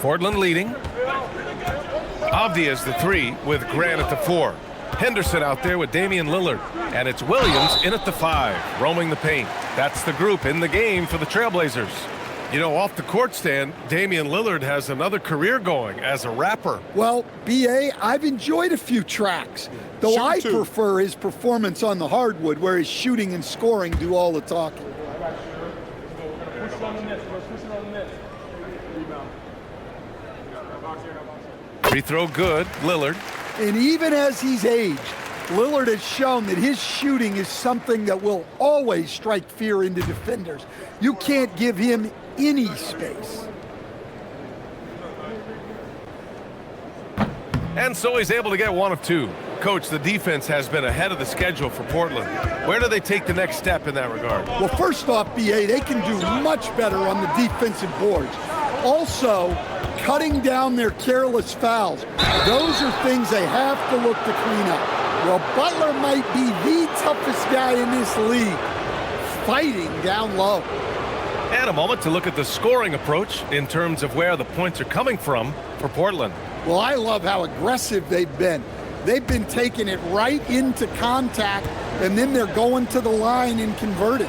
Portland leading. Avdia's the 3 with Grant at the 4. Henderson out there with Damian Lillard. And it's Williams in at the 5, roaming the paint. That's the group in the game for the Trailblazers. You know, off the court stand, Damian Lillard has another career going as a rapper. Well, B.A., I've enjoyed a few tracks, though I prefer his performance on the hardwood, where his shooting and scoring do all the talking. Free throw good, Lillard. And even as he's aged, Lillard has shown that his shooting is something that will always strike fear into defenders. You can't give him any space. And so he's able to get 1 of 2. Coach, the defense has been ahead of the schedule for Portland. Where do they take the next step in that regard? Well, first off, B.A., they can do much better on the defensive boards. Also, cutting down their careless fouls. Those are things they have to look to clean up. Well, Butler might be the toughest guy in this league, fighting down low. And a moment to look at the scoring approach in terms of where the points are coming from for Portland. Well, I love how aggressive they've been. They've been taking it right into contact, and then they're going to the line and converting.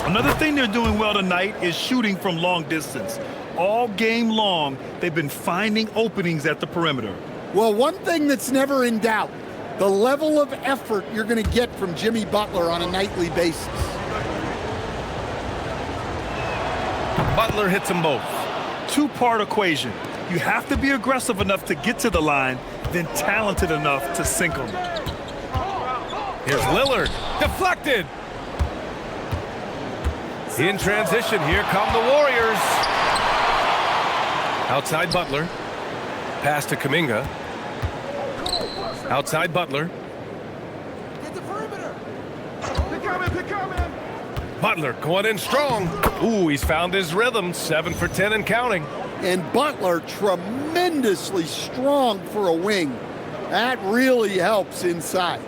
Another thing they're doing well tonight is shooting from long distance. All game long, they've been finding openings at the perimeter. Well, one thing that's never in doubt, the level of effort you're going to get from Jimmy Butler on a nightly basis. Butler hits them both. Two-part equation. You have to be aggressive enough to get to the line, then talented enough to sink them. Here's Lillard. Deflected. In transition, here come the Warriors. Outside Butler. Pass to Kuminga. Outside Butler. Get the perimeter. Pick up, man. Butler going in strong. Ooh, he's found his rhythm. 7 for 10 and counting. And Butler tremendously strong for a wing. That really helps inside.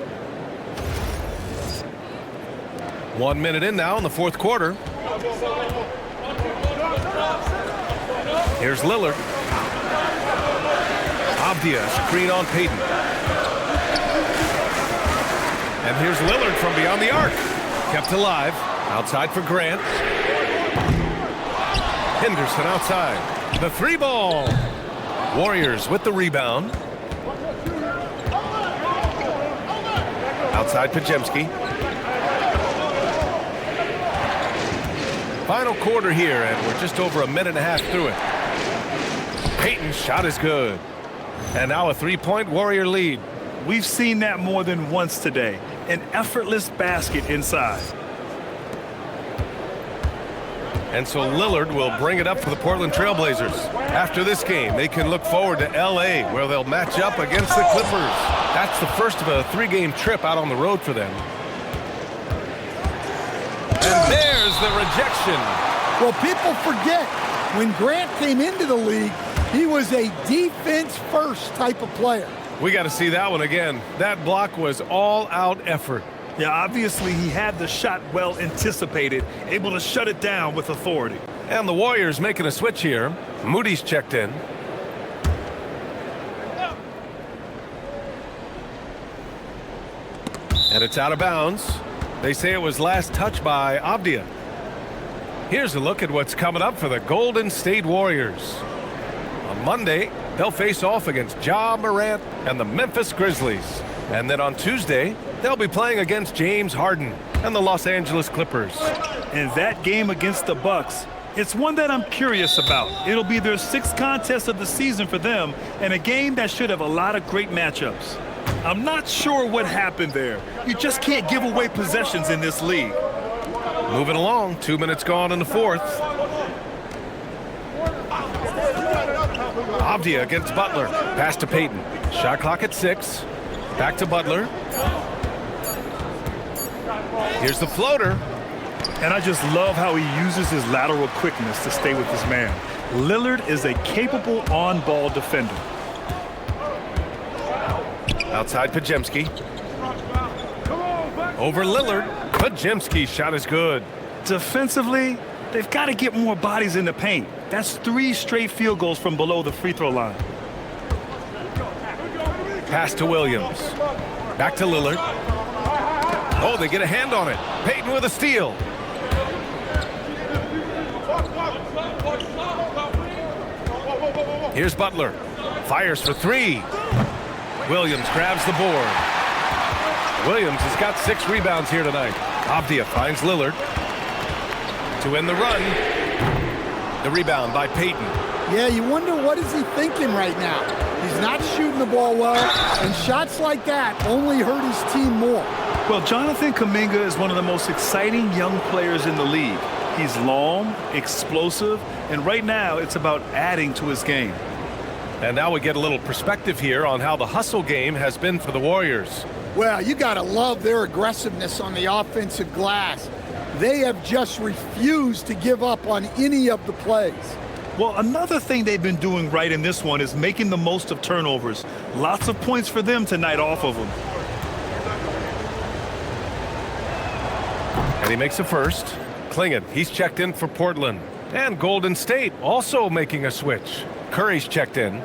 1 minute in now in the fourth quarter. Here's Lillard. Avdia, screen on Payton. And here's Lillard from beyond the arc. Kept alive. Outside for Grant. Henderson outside. The 3 ball. Warriors with the rebound. Outside Pajemski. Final quarter here, and we're just over a minute and a half through it. Payton's shot is good. And now a 3-point Warrior lead. We've seen that more than once today. An effortless basket inside. And so Lillard will bring it up for the Portland Trailblazers. After this game, they can look forward to L.A., where they'll match up against the Clippers. That's the first of a 3-game trip out on the road for them. And there's the rejection. Well, people forget, when Grant came into the league, he was a defense-first type of player. We got to see that one again. That block was all-out effort. Yeah, obviously he had the shot well anticipated, able to shut it down with authority. And the Warriors making a switch here. Moody's checked in. And it's out of bounds. They say it was last touched by Avdia. Here's a look at what's coming up for the Golden State Warriors. On Monday, they'll face off against Ja Morant and the Memphis Grizzlies. And then on Tuesday, they'll be playing against James Harden and the Los Angeles Clippers. And that game against the Bucks, it's one that I'm curious about. It'll be their 6th contest of the season for them, and a game that should have a lot of great matchups. I'm not sure what happened there. You just can't give away possessions in this league. Moving along, 2 minutes gone in the fourth. Avdia against Butler. Pass to Payton. Shot clock at 6. Back to Butler. Here's the floater. And I just love how he uses his lateral quickness to stay with his man. Lillard is a capable on-ball defender. Outside Pajemski. Over Lillard. Pajemski's shot is good. Defensively, they've got to get more bodies in the paint. That's 3 straight field goals from below the free throw line. Pass to Williams. Back to Lillard. Oh, they get a hand on it. Payton with a steal. Here's Butler. Fires for 3. Williams grabs the board. Williams has got 6 rebounds here tonight. Avdia finds Lillard to end the run. The rebound by Payton. Yeah, you wonder what is he thinking right now. He's not shooting the ball well, and shots like that only hurt his team more. Well, Jonathan Kuminga is one of the most exciting young players in the league. He's long, explosive, and right now it's about adding to his game. And now we get a little perspective here on how the hustle game has been for the Warriors. Well, you got to love their aggressiveness on the offensive glass. They have just refused to give up on any of the plays. Well, another thing they've been doing right in this one is making the most of turnovers. Lots of points for them tonight off of them. And he makes a first. Klingon, he's checked in for Portland. And Golden State also making a switch. Curry's checked in.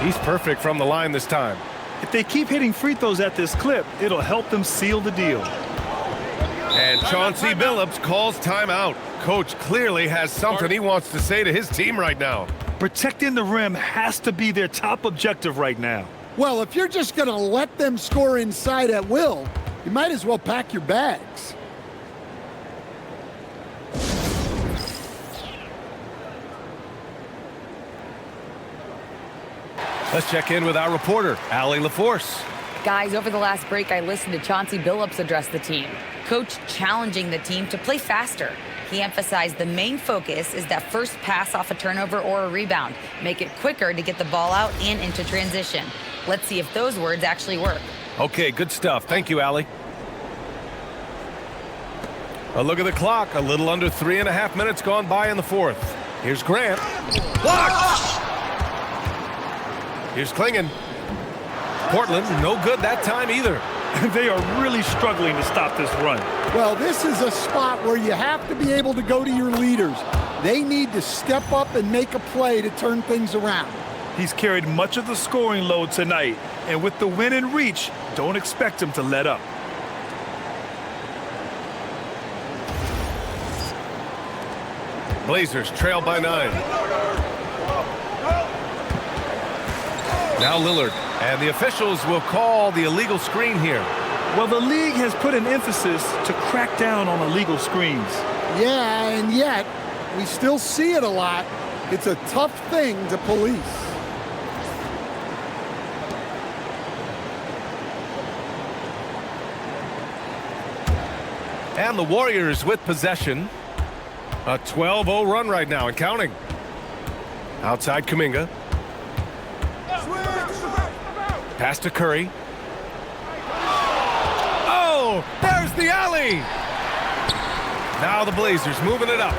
He's perfect from the line this time. If they keep hitting free throws at this clip, it'll help them seal the deal. And Chauncey Billups calls timeout. Coach clearly has something he wants to say to his team right now. Protecting the rim has to be their top objective right now. Well, if you're just going to let them score inside at will, you might as well pack your bags. Let's check in with our reporter, Allie LaForce. Guys, over the last break, I listened to Chauncey Billups address the team. Coach challenging the team to play faster. He emphasized the main focus is that first pass off a turnover or a rebound. Make it quicker to get the ball out and into transition. Let's see if those words actually work. Okay, good stuff. Thank you, Allie. A look at the clock. A little under 3.5 minutes gone by in the fourth. Here's Grant. Blocked! Here's Klingon. Portland, no good that time either. They are really struggling to stop this run. Well, this is a spot where you have to be able to go to your leaders. They need to step up and make a play to turn things around. He's carried much of the scoring load tonight, and with the win in reach, don't expect him to let up. Blazers trail by 9. Now Lillard, and the officials will call the illegal screen here. Well, the league has put an emphasis to crack down on illegal screens. Yeah, and yet, we still see it a lot. It's a tough thing to police. And the Warriors with possession. A 12-0 run right now and counting. Outside Kuminga. Pass to Curry. Oh, there's the alley. Now the Blazers moving it up.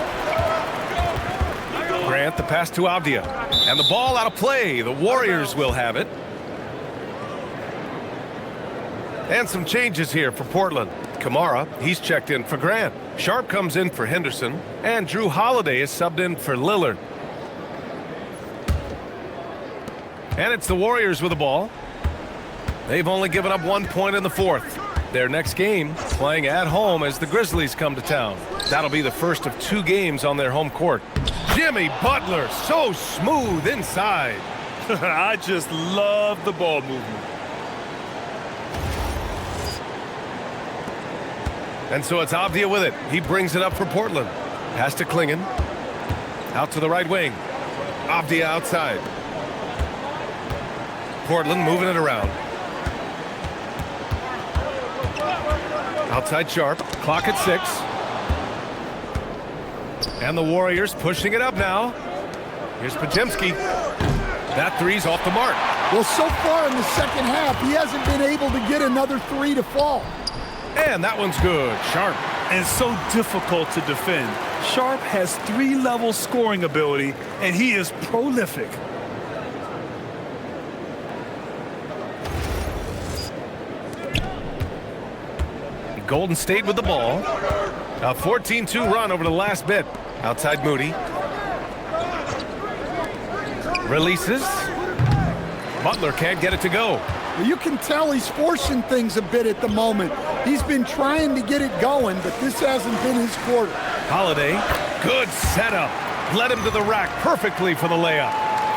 Grant, the pass to Avdia. And the ball out of play. The Warriors will have it. And some changes here for Portland. Kamara, he's checked in for Grant. Sharp comes in for Henderson. And Drew Holiday is subbed in for Lillard. And it's the Warriors with the ball. They've only given up 1 point in the fourth. Their next game playing at home as the Grizzlies come to town. That'll be the first of 2 games on their home court. Jimmy Butler, so smooth inside. I just love the ball movement. And so it's Avdia with it. He brings it up for Portland. Pass to Klingon. Out to the right wing. Avdia outside. Portland moving it around. Outside Sharp. Clock at 6. And the Warriors pushing it up now. Here's Podziemski. That three's off the mark. Well, so far in the second half, he hasn't been able to get another 3 to fall. And that one's good. Sharp. and so difficult to defend. Sharp has 3-level scoring ability, and he is prolific. Golden State with the ball. A 14-2 run over the last bit. Outside Moody. Releases. Butler can't get it to go. You can tell he's forcing things a bit at the moment. He's been trying to get it going, but this hasn't been his quarter. Holiday, good setup. Led him to the rack perfectly for the layup.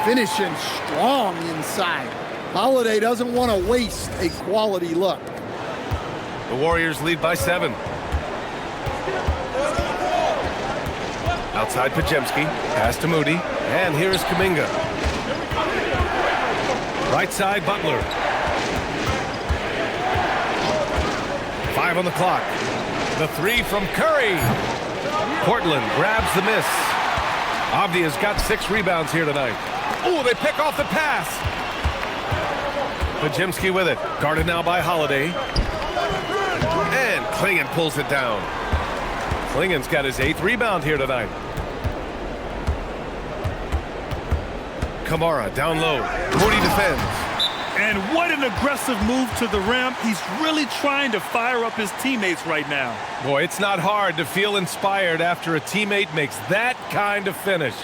Finishing strong inside. Holiday doesn't want to waste a quality look. The Warriors lead by 7. Outside Podziemski, pass to Moody, and here's Kuminga. Right side Butler. 5 on the clock. The 3 from Curry. Portland grabs the miss. Avdia's got 6 rebounds here tonight. Oh, they pick off the pass. Podziemski with it. Guarded now by Holiday. And Klingon pulls it down. Klingon's got his 8th rebound here tonight. Kamara down low. Moody defends. And what an aggressive move to the rim. He's really trying to fire up his teammates right now. Boy, it's not hard to feel inspired after a teammate makes that kind of finish.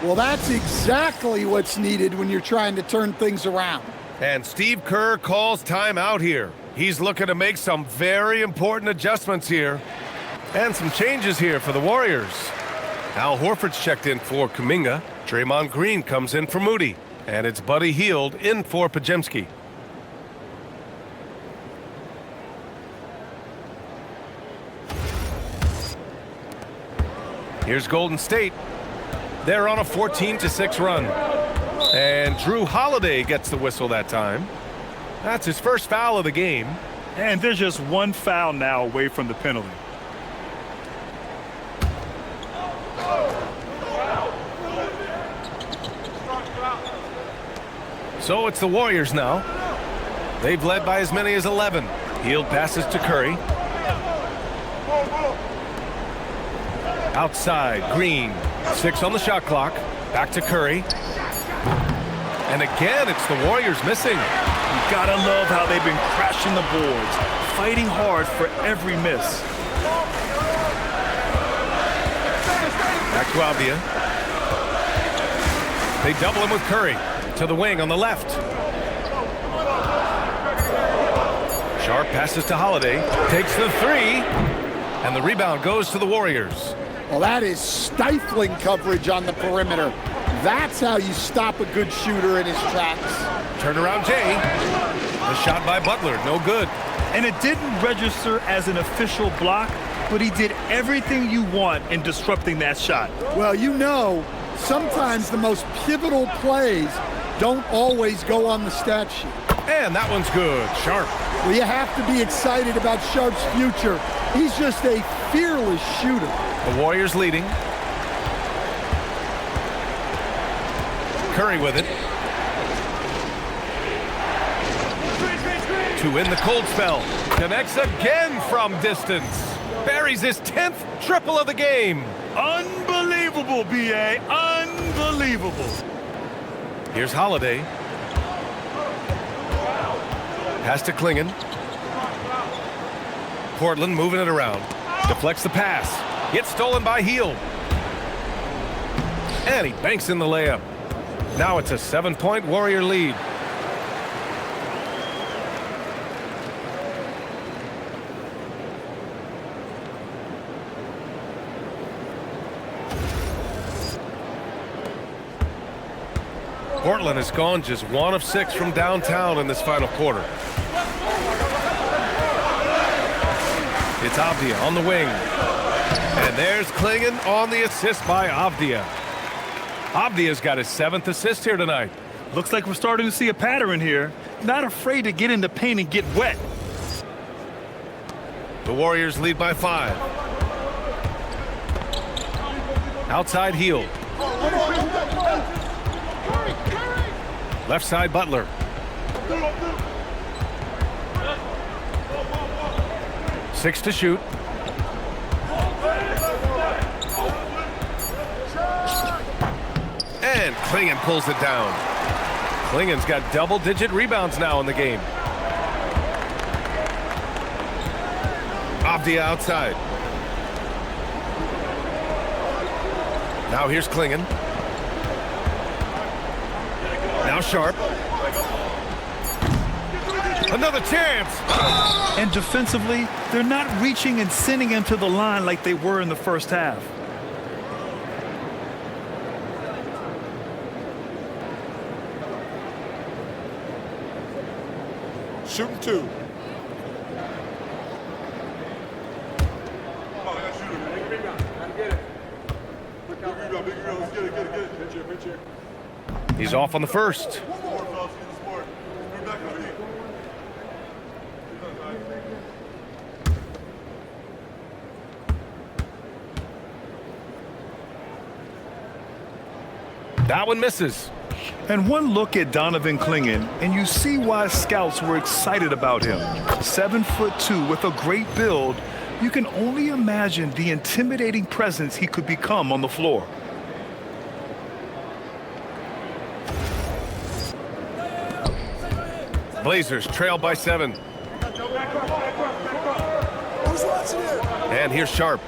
Well, that's exactly what's needed when you're trying to turn things around. And Steve Kerr calls timeout here. He's looking to make some very important adjustments here. And some changes here for the Warriors. Al Horford's checked in for Kuminga. Draymond Green comes in for Moody. And it's Buddy Hield in for Podziemski. Here's Golden State. They're on a 14-6 run. And Drew Holiday gets the whistle that time. That's his first foul of the game. And there's just one foul now away from the penalty. So it's the Warriors now. They've led by as many as 11. Hield passes to Curry. Outside, Green. 6 on the shot clock. Back to Curry. And again, it's the Warriors missing. You gotta love how they've been crashing the boards, fighting hard for every miss. Back to Avdia. They double him with Curry. To the wing on the left. Sharp passes to Holiday. Takes the 3. And the rebound goes to the Warriors. Well, that is stifling coverage on the perimeter. That's how you stop a good shooter in his tracks. Turnaround Jay. The shot by Butler, no good. And it didn't register as an official block, but he did everything you want in disrupting that shot. Well, you know, sometimes the most pivotal plays don't always go on the stat sheet. And that one's good. Sharp. Well, you have to be excited about Sharp's future. He's just a fearless shooter. The Warriors leading. Curry with it. To win the cold spell. Connects again from distance. Buries his 10th triple of the game. Unbelievable, B.A. Unbelievable. Here's Holiday. Pass to Klingon. Portland moving it around. Deflects the pass. Gets stolen by Hield. And he banks in the layup. Now it's a 7-point Warrior lead. Portland has gone just 1 of 6 from downtown in this final quarter. It's Avdia on the wing. And there's Klingon on the assist by Avdia. Avdia's got his 7th assist here tonight. Looks like we're starting to see a pattern here. Not afraid to get in the paint and get wet. The Warriors lead by 5. Outside Hield. Left side Butler. Six to shoot. Klingon pulls it down. Klingon's got double-digit rebounds now in the game. Avdia outside. Now here's Klingon. Now Sharp. Another chance. And defensively, they're not reaching and sending him to the line like they were in the first half. Shooting 2. He's off on the first. That one misses. And one look at Donovan Klingon, and you see why scouts were excited about him. 7'2" with a great build. You can only imagine the intimidating presence he could become on the floor. Blazers trail by 7. And here's Sharp.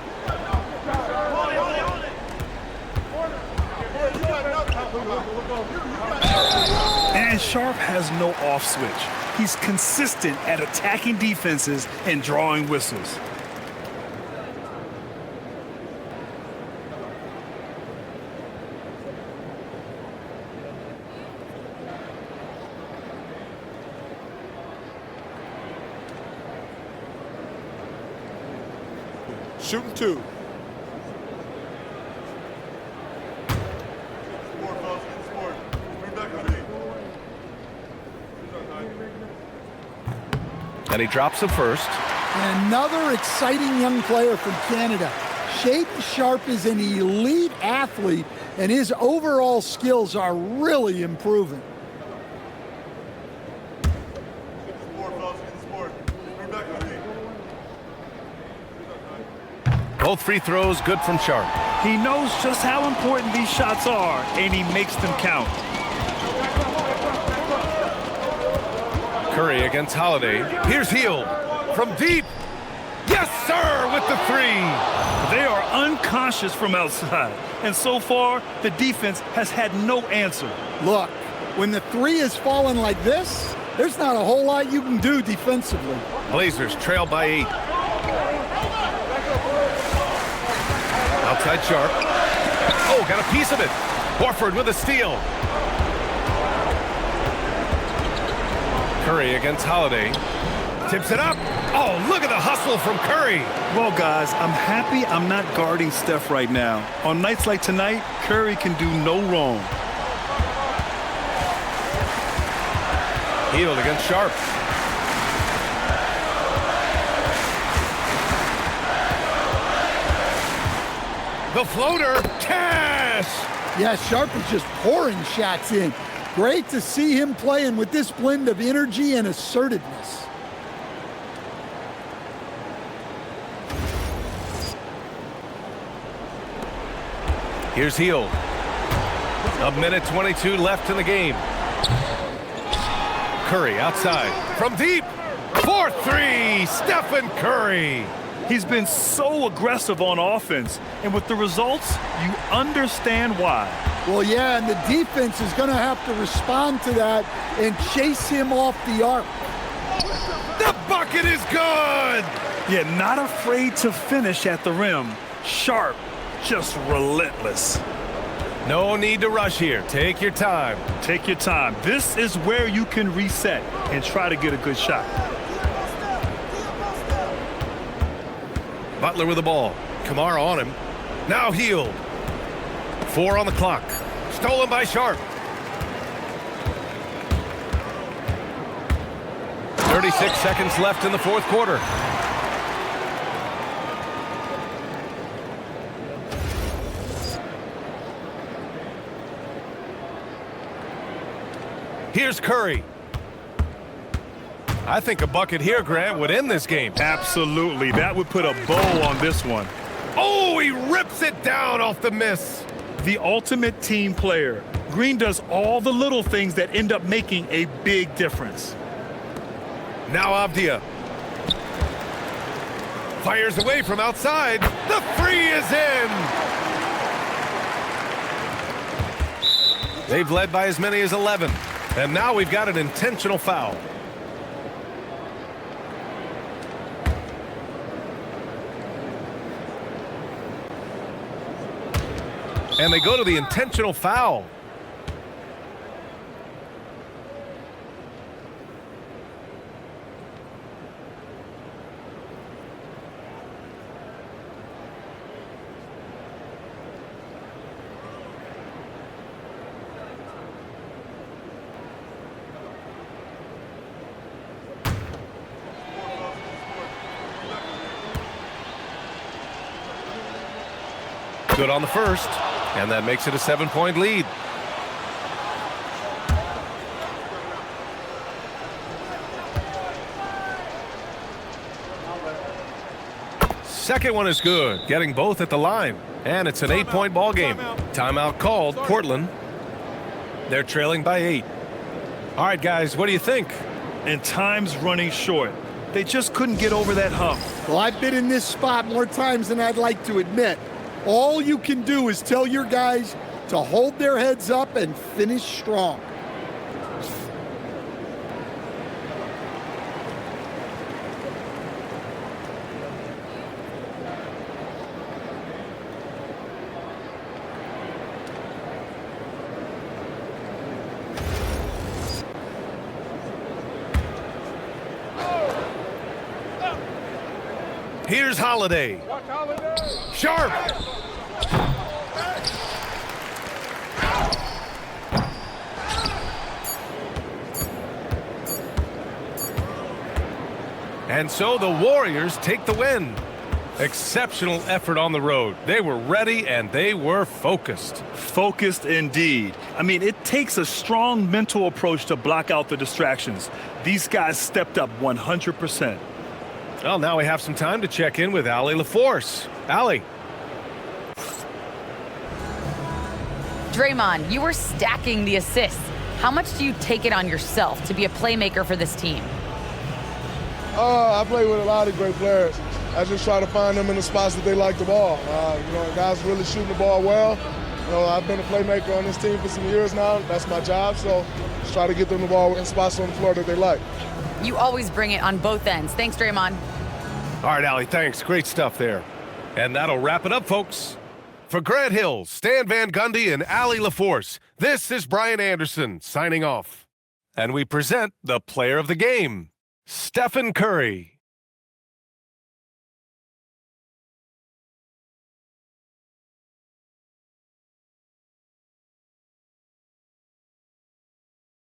And Sharp has no off switch. He's consistent at attacking defenses and drawing whistles. Shooting 2. And he drops the first. And another exciting young player from Canada. Shaden Sharp is an elite athlete, and his overall skills are really improving. Both free throws good from Sharp. He knows just how important these shots are, and he makes them count. Curry against Holiday. Here's Hield from deep. Yes, sir, with the 3. They are unconscious from outside, and so far, the defense has had no answer. Look, when the 3 is falling like this, there's not a whole lot you can do defensively. Blazers trail by 8. Outside Sharp. Oh, got a piece of it. Horford with a steal. Curry against Holiday. Tips it up. Oh, look at the hustle from Curry. Well, guys, I'm happy I'm not guarding Steph right now. On nights like tonight, Curry can do no wrong. Hield against Sharp. The floater. Cash. Yeah, Sharp is just pouring shots in. Great to see him playing with this blend of energy and assertiveness. Here's Hield. A minute 22 left in the game. Curry outside from deep. 4-3, Stephen Curry. He's been so aggressive on offense, and with the results, you understand why. Well, yeah, and the defense is going to have to respond to that and chase him off the arc. The bucket is good. Yeah, not afraid to finish at the rim. Sharp, just relentless. No need to rush here. Take your time. Take your time. This is where you can reset and try to get a good shot. Butler with the ball. Kamara on him. Now Hield. 4 on the clock. Stolen by Sharp. 36 seconds left in the fourth quarter. Here's Curry. I think a bucket here, Grant, would end this game. Absolutely. That would put a bow on this one. Oh, he rips it down off the miss. The ultimate team player. Green does all the little things that end up making a big difference. Now Avdia fires away from outside. The free is in. They've led by as many as 11. And now we've got an intentional foul. And they go to the intentional foul. Good on the first, and that makes it a 7-point lead. Second one is good, getting both at the line, and it's an 8-point ball game. Timeout called, Portland. They're trailing by 8. All right, guys, what do you think? And time's running short. They just couldn't get over that hump. Well, I've been in this spot more times than I'd like to admit. All you can do is tell your guys to hold their heads up and finish strong. Here's Holiday. Sharp. And so the Warriors take the win. Exceptional effort on the road. They were ready and they were focused. Focused indeed. I mean, it takes a strong mental approach to block out the distractions. These guys stepped up 100%. Well, now we have some time to check in with Allie LaForce. Allie. Draymond, you were stacking the assists. How much do you take it on yourself to be a playmaker for this team? I play with a lot of great players. I just try to find them in the spots that they like the ball. Guys really shooting the ball well. I've been a playmaker on this team for some years now. That's my job, so just try to get them the ball in spots on the floor that they like. You always bring it on both ends. Thanks, Draymond. All right, Allie, thanks. Great stuff there. And that'll wrap it up, folks. For Grant Hill, Stan Van Gundy, and Allie LaForce, this is Brian Anderson signing off. And we present the player of the game, Stephen Curry.